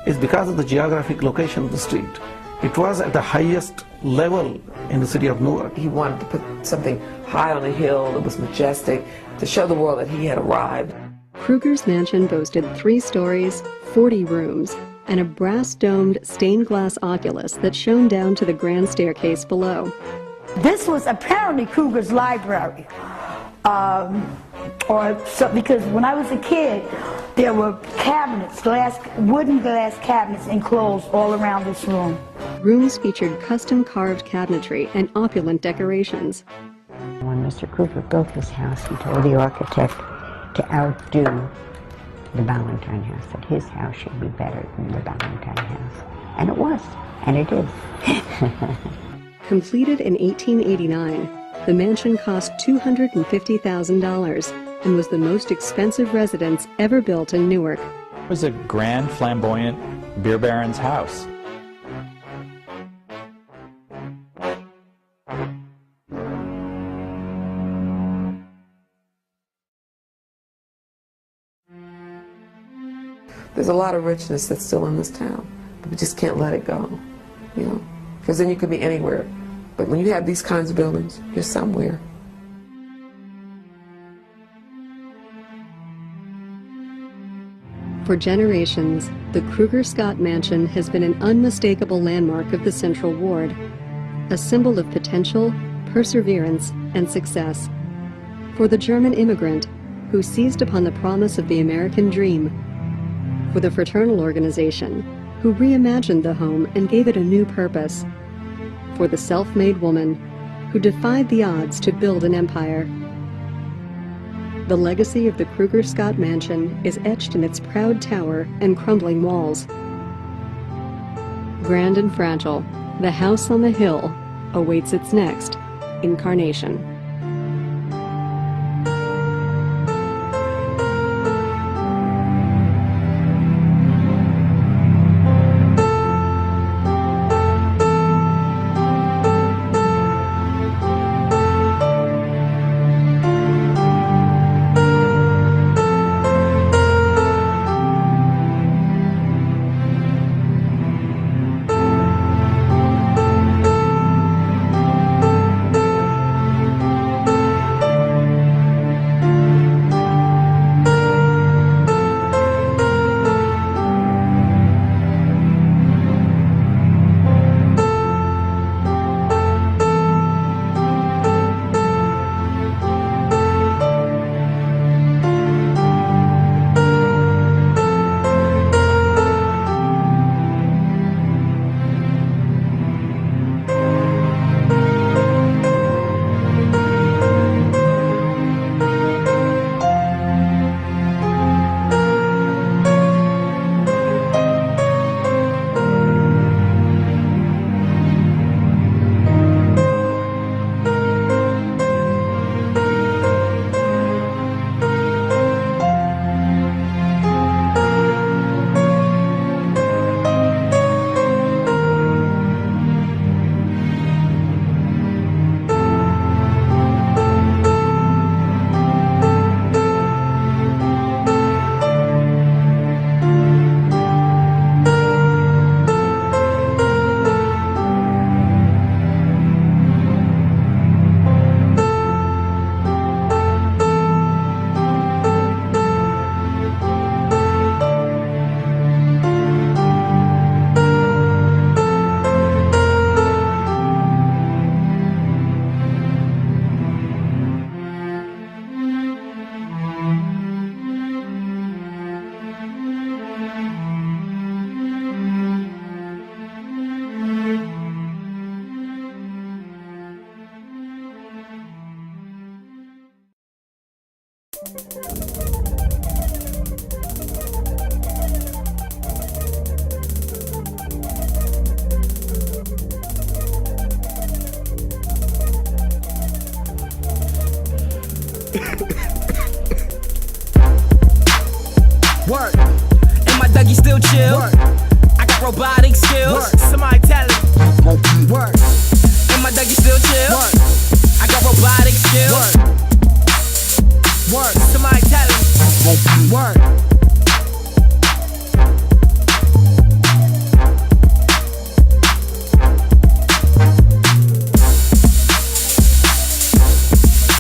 [SPEAKER 26] is because of the geographic location of the street. It was at the highest level in the city of Newark.
[SPEAKER 7] He wanted to put something high on a hill that was majestic to show the world that he had arrived.
[SPEAKER 10] Kruger's mansion boasted 3 stories, 40 rooms, and a brass-domed stained glass oculus that shone down to the grand staircase below.
[SPEAKER 2] This was apparently Kruger's library. Because when I was a kid, there were cabinets, wooden glass cabinets enclosed all around this room.
[SPEAKER 10] Rooms featured custom-carved cabinetry and opulent decorations.
[SPEAKER 25] When Mr. Kruger built his house, he told the architect to outdo the Ballantyne house, that his house should be better than the Ballantyne house. And it was, and it is.
[SPEAKER 10] Completed in 1889, the mansion cost $250,000 and was the most expensive residence ever built in Newark.
[SPEAKER 5] It was a grand, flamboyant beer baron's house.
[SPEAKER 7] There's a lot of richness that's still in this town, but we just can't let it go, you know, because then you could be anywhere. But when you have these kinds of buildings, you're somewhere.
[SPEAKER 10] For generations, the Kruger-Scott Mansion has been an unmistakable landmark of the Central Ward, a symbol of potential, perseverance, and success. For the German immigrant who seized upon the promise of the American dream, for the fraternal organization who reimagined the home and gave it a new purpose, for the self-made woman who defied the odds to build an empire. The legacy of the Kruger-Scott Mansion is etched in its proud tower and crumbling walls. Grand and fragile, the house on the hill awaits its next incarnation.
[SPEAKER 1] Work. And my Dougie still chill. Work. I got robotic skills. Work. Somebody tell it. Work. And my Dougie still chill. Work. I got robotic skills. Work. Work. Somebody tell it. Work.